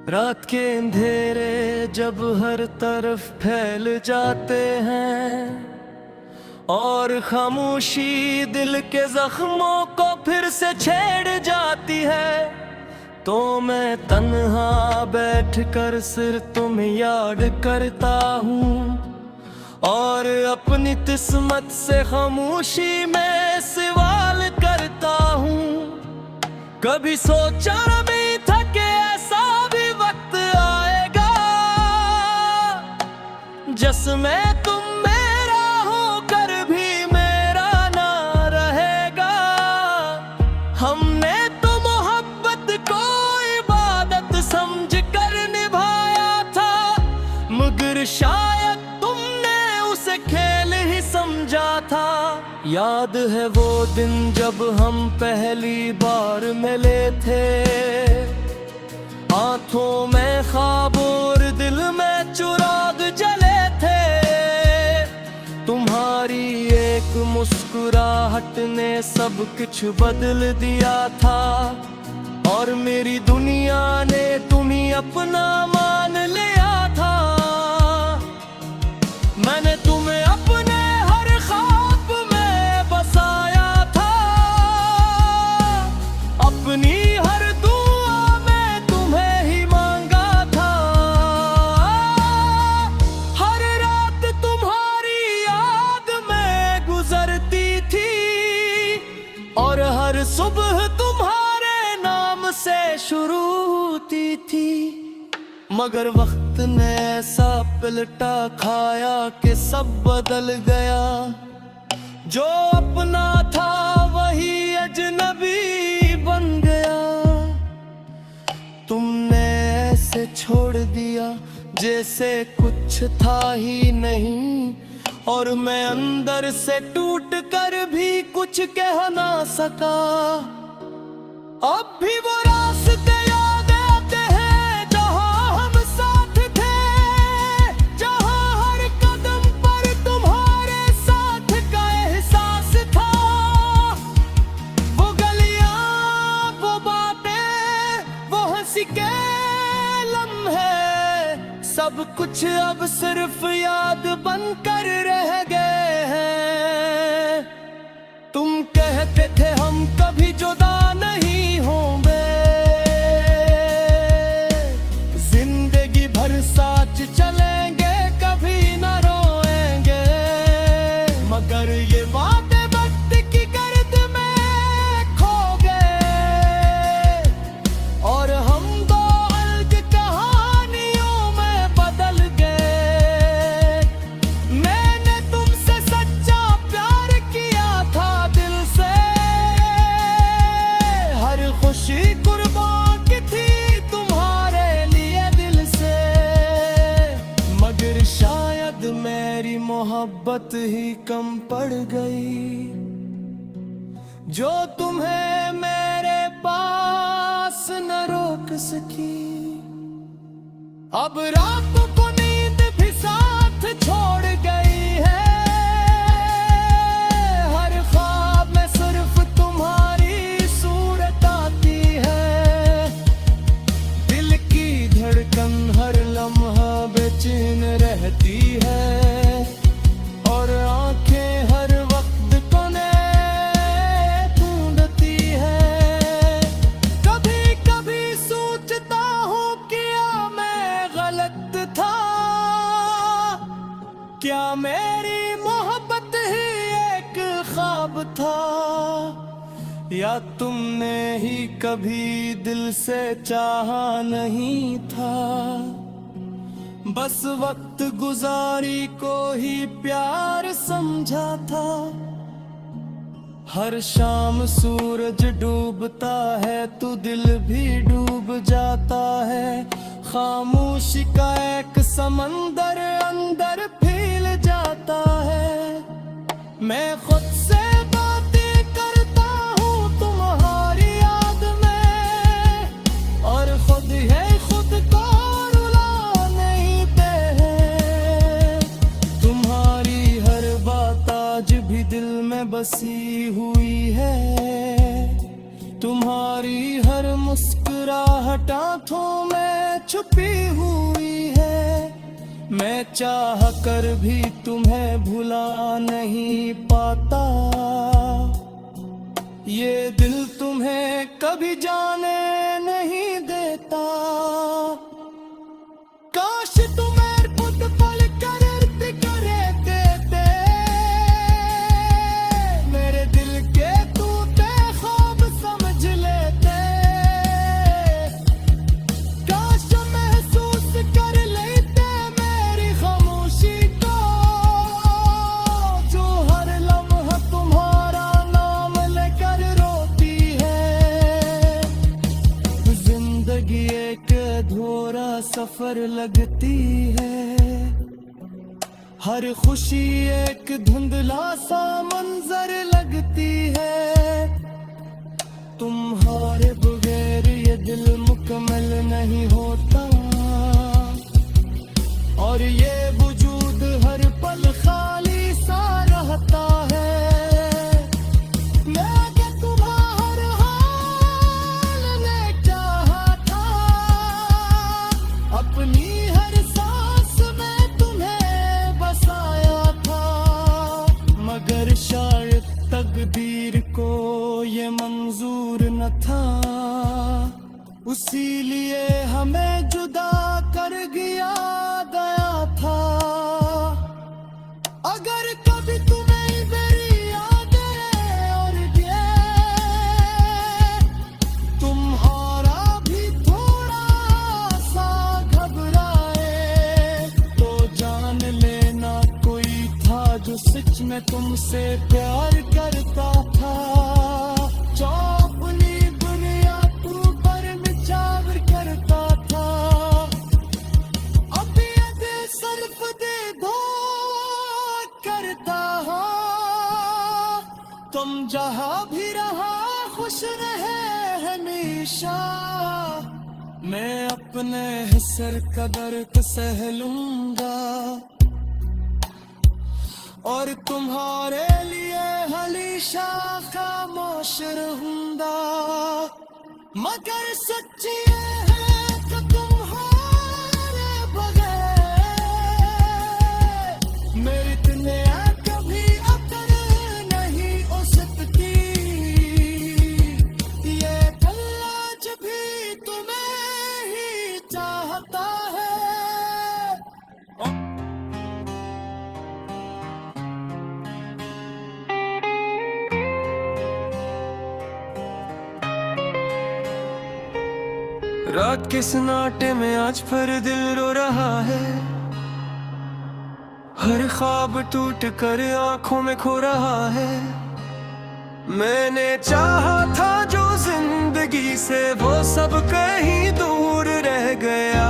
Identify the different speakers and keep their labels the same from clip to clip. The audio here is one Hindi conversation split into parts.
Speaker 1: रात के अंधेरे जब हर तरफ फैल जाते हैं और खामोशी दिल के जख्मों को फिर से छेड़ जाती है, तो मैं तन्हा बैठकर सिर्फ तुम याद करता हूँ और अपनी किस्मत से खामोशी में सवाल करता हूँ। कभी सोचा नहीं था कि ऐसा भी वक्त आएगा जिसमें तुम मेरा होकर भी मेरा ना रहेगा। हमने तो मोहब्बत को इबादत समझ कर निभाया था, मगर शायद तुमने उसे खेल ही समझा था। याद है वो दिन जब हम पहली बार मिले थे, आंखों में ख्वाब और दिल में चिराग जले थे। तुम्हारी एक मुस्कुराहट ने सब कुछ बदल दिया था और मेरी दुनिया ने तुम्हें अपना मान लिया था। मैंने तुम्हें अपने हर ख्वाब में बसाया था, अपनी हर दुआ में तुम्हें ही मांगा था। हर रात तुम्हारी याद में गुजरती थी और हर सुबह तुम्हारे नाम से शुरू होती थी। मगर वक्त ने ऐसा पलटा खाया कि सब बदल गया। जो अपना था वही अजनबी बन गया। तुमने ऐसे छोड़ दिया जैसे कुछ था ही नहीं, और मैं अंदर से टूट कर भी कुछ कह ना सका। अब भी वो रास्ते याद आते हैं जहाँ हम साथ थे, जहाँ हर कदम पर तुम्हारे साथ का एहसास था। वो गलियाँ, वो बातें, वो हंसी के लम्हे, सब कुछ अब सिर्फ याद बनकर रह गए हैं। तुम कहते थे हम कभी जुदा नहीं होंगे, जिंदगी भर साथ चलेंगे, कभी न रोएंगे। मगर ये वादे वक्त की गर्द में खो गए और हम दो अलग कहानियों में बदल गए। मैंने तुमसे सच्चा प्यार किया था दिल से, हर खुशी कुर्बान की थी तुम्हारे लिए दिल से। मगर शायद मेरी मोहब्बत ही कम पड़ गई, जो तुम्हें मेरे पास न रोक सकी। अब रातों को नींद भी साथ छोड़ गई है, हर ख्वाब में सिर्फ तुम्हारी सूरत आती है। दिल की धड़कन हर लम्हा बेचैन रहती है और आंखें हर वक्त कोने ढूंढती है। कभी कभी सोचता हूँ क्या मैं गलत था, क्या मेरी मोहब्बत ही एक ख्वाब था, या तुमने ही कभी दिल से चाहा नहीं था। बस वक्त गुजारी को ही प्यार समझा था। हर शाम सूरज डूबता है तो दिल भी डूब जाता है। खामोशी का एक समंदर अंदर फैल जाता है। मैं खुद से बातें करता हूँ तुम्हारी याद में, और खुद है खुद को रुला नहीं पे। तुम्हारी हर बात आज भी दिल में बसी हुई है, तुम्हारी हर मुस्कुराहट मुस्कुराहट आँखों में छुपी हुई है। मैं चाह कर भी तुम्हें भुला नहीं पाता। ये दिल तुम्हें कभी जाने नहीं देता। काश तुम्हें खुद पल कर करे देते मेरे दिल के टूटे ख्वाब समझ लेते। काश महसूस कर लेते मेरी खामोशी को, जो हर लम्हा तुम्हारा नाम लेकर रोती है। जिंदगी एक अधूरा सफर लगती है, हर खुशी एक धुंधला सा मंजर लगती है। तुम्हारे बगैर ये दिल मुकम्मल नहीं होता, और ये वजूद हर पल खाली सा रहता है। मैं तुम्हारा हाल में चाहा था, अपनी हर सांस में तुम्हें बसाया था। मगर शायद तकदीर को ये मंजूर न था, उसीलिए हमें जुदा कर गया था। अगर कभी तुम्हें मेरी यादें और ये तुम्हारा भी थोड़ा सा घबराए, तो जान लेना कोई था जो सच में तुमसे प्यार करता था। जो अपनी दुनिया तू पर निछावर करता था। अब ये सर्फ दे दो करता हो, तुम जहां भी रहा खुश रहे हमेशा। मैं अपने हिस्सर का दर्द सह लूंगा, और तुम्हारे लिए हमेशा खामोश रहूंगा। मगर सच्ची है कि तुम्हारे बगैर मेरी दुनिया कभी अतर नहीं हो सकती। ये दिल आज भी तुम्हें ही चाहता है। रात के सन्नाटे में आज पर दिल रो रहा है, हर ख्वाब टूट कर आंखों में खो रहा है। मैंने चाहा था जो जिंदगी से, वो सब कहीं दूर रह गया।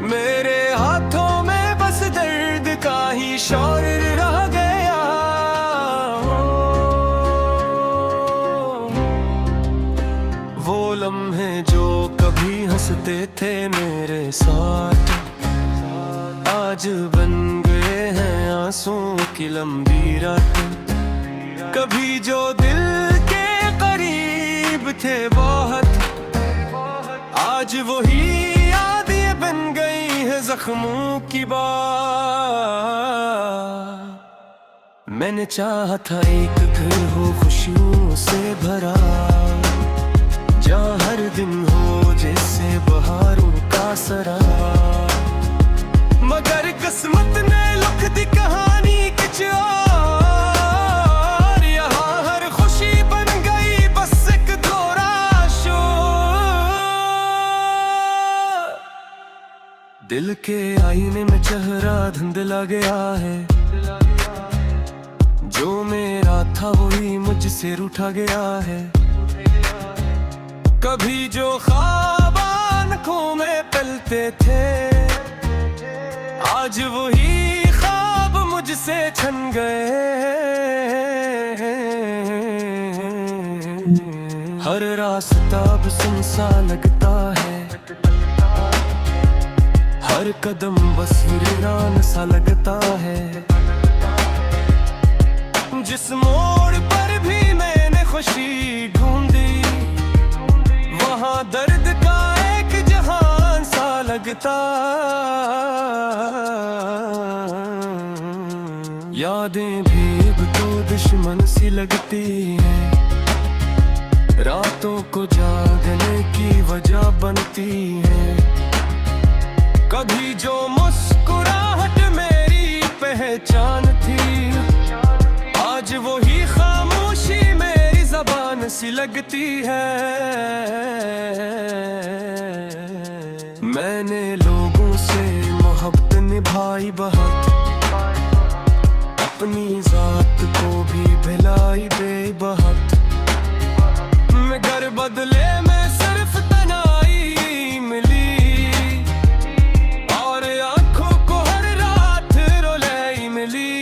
Speaker 1: मेरे हाथों में बस दर्द का ही शौर रह गया। वो लम्हे जो कभी हंसते थे मेरे साथ, आज बन गए हैं आंसुओं की लंबी रात। कभी जो दिल के करीब थे बहुत, आज वही यादें बन गई है जख्मों की बात। मैंने चाहा था एक घर हो खुशियों से भरा, जहाँ हर दिन हो जैसे बहारों का सरा। मगर किस्मत ने लिख दी कहानी कुछ और, यहाँ हर खुशी बन गई बस एक थोड़ा शोर। दिल के आईने में चेहरा धुंधला गया है, जो मेरा था वही मुझसे रूठा गया है। कभी जो ख्वाब आँखों में पलते थे, आज वही ख्वाब मुझसे छन गए। हर रास्ता अब सुनसा लगता है, हर कदम बस वीरान सा लगता है। जिस मोड़ पर भी मैंने खुशी ढूंढी, वहाँ दर्द का एक जहान सा लगता। यादें भी अब तो दुश्मन सी लगती हैं, रातों को जागने की वजह बनती है। कभी जो मुस्कुराहट मेरी पहचान थी, आज वही खामोशी मेरी ज़बान सी लगती है। मैंने लोगों से मोहब्बत निभाई बहुत, अपनी जात को भी भिलाई बेबहत, मगर बदले में सिर्फ तन्हाई मिली, और आंखों को हर रात रुलाई मिली।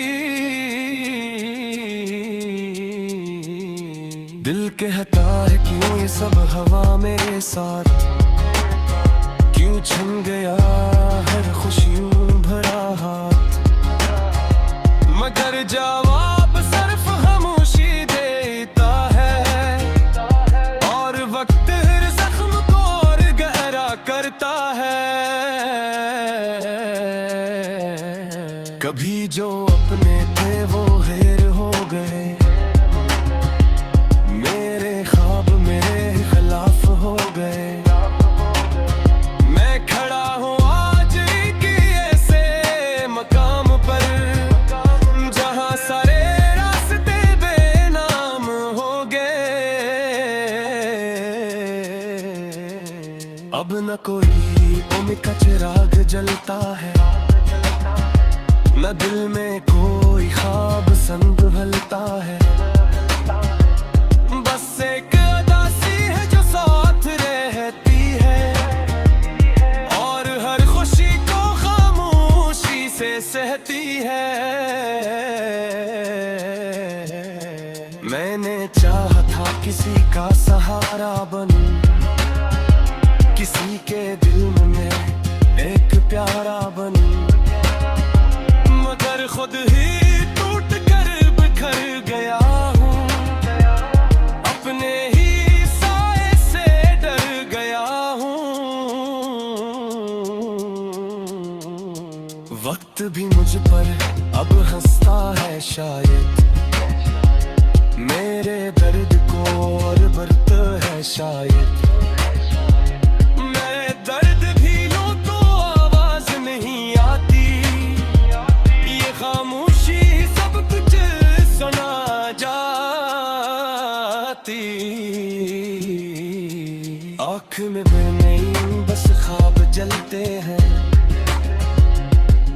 Speaker 1: दिल कहता है क्यों ये सब हवा मेरे साथ, क्यों छिन गया हर खुशियों भरा हाथ, मगर जवाब सिर्फ खामोशी देता है, और वक्त हर जख्म को और गहरा करता है। कभी जो अपने थे वो गैर हो गए, मेरे ख्वाब मेरे खिलाफ हो गए। मैं खड़ा हूँ आज एक ऐसे मकाम पर, जहाँ सारे रास्ते बेनाम हो गए। अब न कोई उम्मीद का चिराग जलता है, न दिल में कोई ख्वाब संभलता है। बस एक अदा सी है जो साथ रहती है, और हर खुशी को खामोशी से सहती है। मैंने चाहा था किसी का सहारा बनूं, किसी के दिल में एक प्यारा बनूं, मगर खुद ही टूट कर बिखर गया हूँ, अपने ही साए से डर गया हूँ। वक्त भी मुझ पर अब हंसता है शायद, मेरे दर्द को और बढ़ता है शायद। मैं दर्द भी लूं तो आवाज नहीं आती, ये खामोशी सब कुछ सुना जाती। आँख में नहीं बस ख्वाब जलते हैं,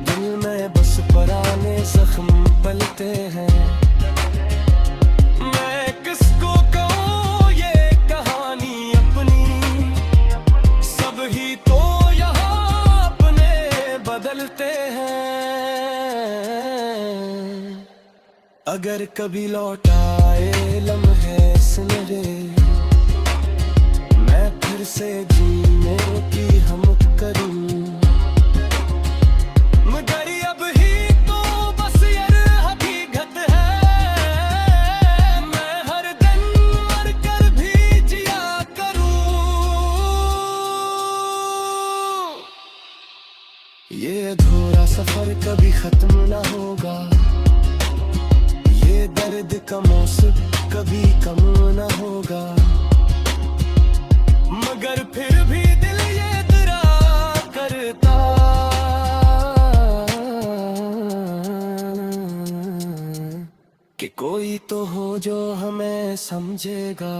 Speaker 1: दिल में बस पुराने जख्म पलते हैं। मैं किसको कहूँ ये कहानी अपनी, सब ही तो यहाँ अपने बदलते हैं। अगर कभी लौट आए लम्हे सुनहरे, मैं फिर से जीने की हम करूँ, मगर अब ही तो बस ये हकीकत है। मैं हर दिन मर कर भी जिया करूँ, ये अधूरा सफर कभी खत्म ना होगा, ये दर्द का मौसम कभी कम ना होगा, मगर फिर भी दिल ये दरा करता। कि कोई तो हो जो हमें समझेगा।